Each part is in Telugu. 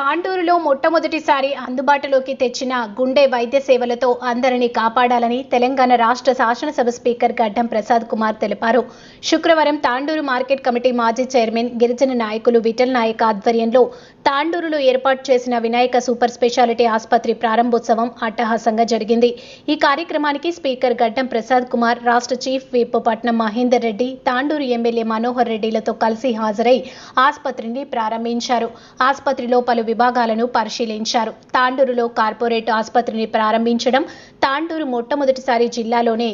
తాండూరులో మొట్టమొదటిసారి అందుబాటులోకి తెచ్చిన గుండె వైద్య సేవలతో అందరినీ కాపాడాలని తెలంగాణ రాష్ట్ర శాసనసభ స్పీకర్ గడ్డం ప్రసాద్ కుమార్ తెలిపారు. శుక్రవారం తాండూరు మార్కెట్ కమిటీ మాజీ చైర్మన్ గిరిజన నాయకులు విఠల్ నాయక్ ఆధ్వర్యంలో తాండూరులో ఏర్పాటు చేసిన వినాయక సూపర్ స్పెషాలిటీ ఆసుపత్రి ప్రారంభోత్సవం అట్టహాసంగా జరిగింది. ఈ కార్యక్రమానికి స్పీకర్ గడ్డం ప్రసాద్ కుమార్, రాష్ట్ర చీఫ్ విప్ పట్నం మహేందర్ రెడ్డి, తాండూరు ఎమ్మెల్యే మనోహర్ రెడ్డిలతో కలిసి హాజరై ఆసుపత్రిని ప్రారంభించారు. ఆసుపత్రిలో పలు విభాగాలను పరిశీలించారు. తాండూరులో కార్పొరేట్ ఆసుపత్రిని ప్రారంభించడం, తాండూరు మొట్టమొదటిసారి జిల్లాలోనే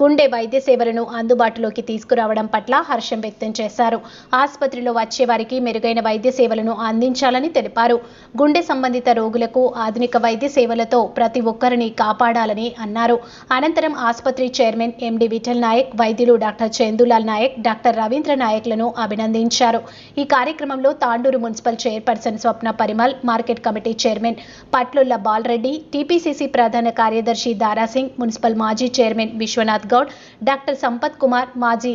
గుండె వైద్య సేవలను అందుబాటులోకి తీసుకురావడం పట్ల హర్షం వ్యక్తం చేశారు. ఆసుపత్రిలో వచ్చే వారికి మెరుగైన వైద్య సేవలను అందించాలని తెలిపారు. గుండె సంబంధిత రోగులకు ఆధునిక వైద్య సేవలతో ప్రతి ఒక్కరిని కాపాడాలని అన్నారు. అనంతరం ఆసుపత్రి చైర్మన్ ఎండి విఠల్ నాయక్, వైద్యులు డాక్టర్ చందులాల్ నాయక్, డాక్టర్ రవీంద్ర నాయక్లను అభినందించారు. ఈ కార్యక్రమంలో Tandur municipal chairperson Swapna Parimal, market committee chairman Patlolla Balareddy, TPCC ప్రధాన కార్యదర్శి దారాసింగ్, మున్సిపల్ మాజీ చైర్మన్ విశ్వనాథ్ గౌడ్, డాక్టర్ సంపత్ కుమార్, మాజీ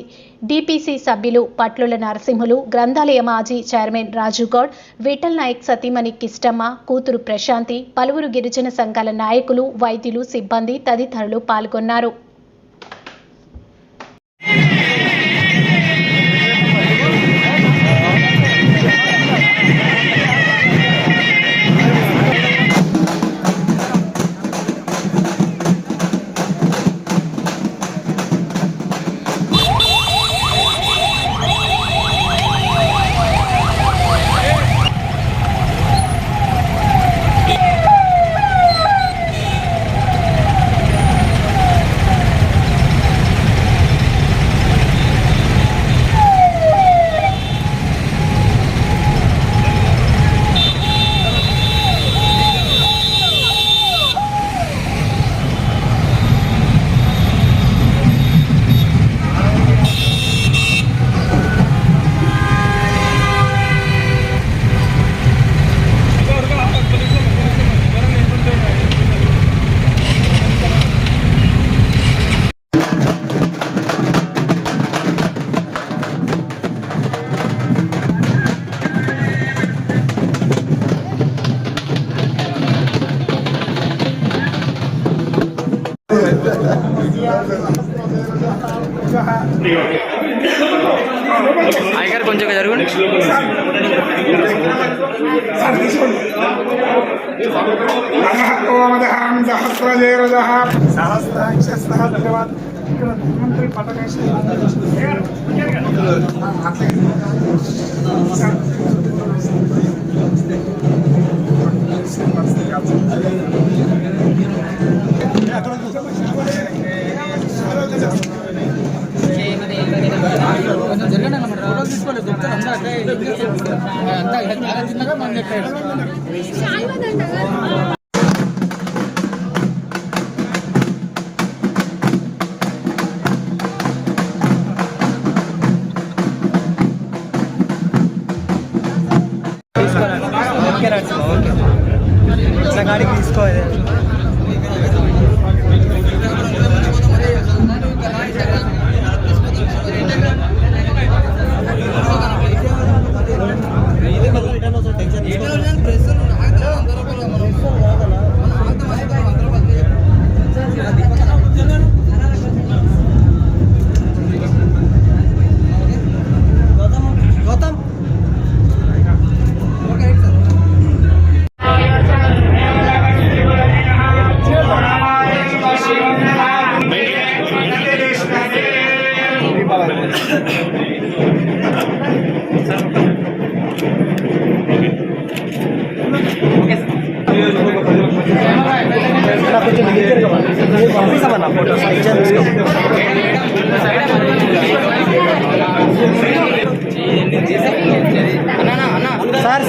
డిపిసి సభ్యులు పట్లుల నరసింహులు, గ్రంథాలయ మాజీ చైర్మన్ రాజు గౌడ్, విఠల్ నాయక్ సతీమణి కిష్టమ్మ, కూతురు ప్రశాంతి, పలువురు గిరిజన సంఘాల నాయకులు, వైద్యులు, సిబ్బంది తదితరులు పాల్గొన్నారు. आयकर కొంచెం జరుగుండి गाड़ी తీసుకోవాలి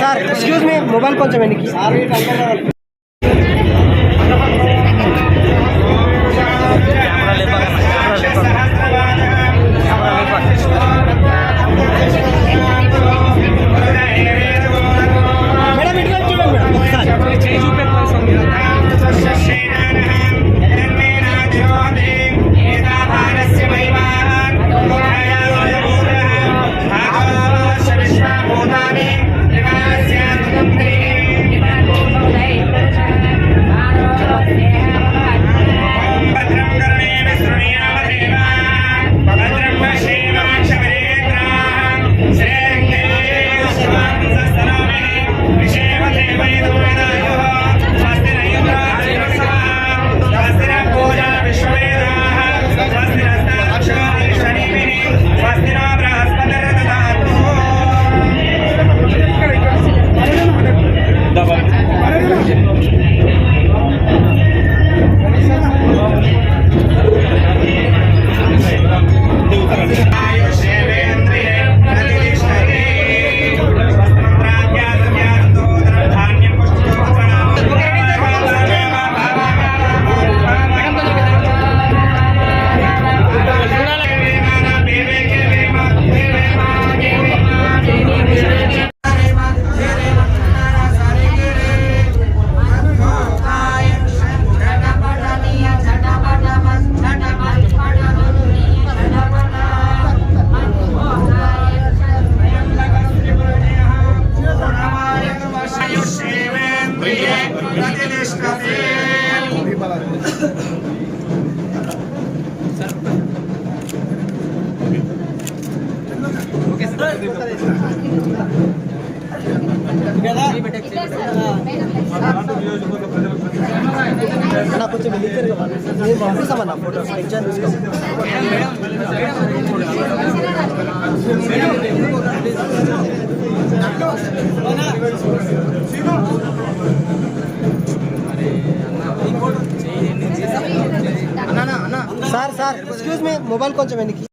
సార్ ఎక్స్క్యూజ్ మీ, మొబైల్ కొంచెం వెనక్కి. అన్న కొంచెం వెళ్ళిపోయారు కదా నేను పంపిస్తామన్న ఫోటో టెన్షన్ తీసుకో సార్ ఎక్స్క్యూజ్ మీ మొబైల్ కొంచెం వెనక్కి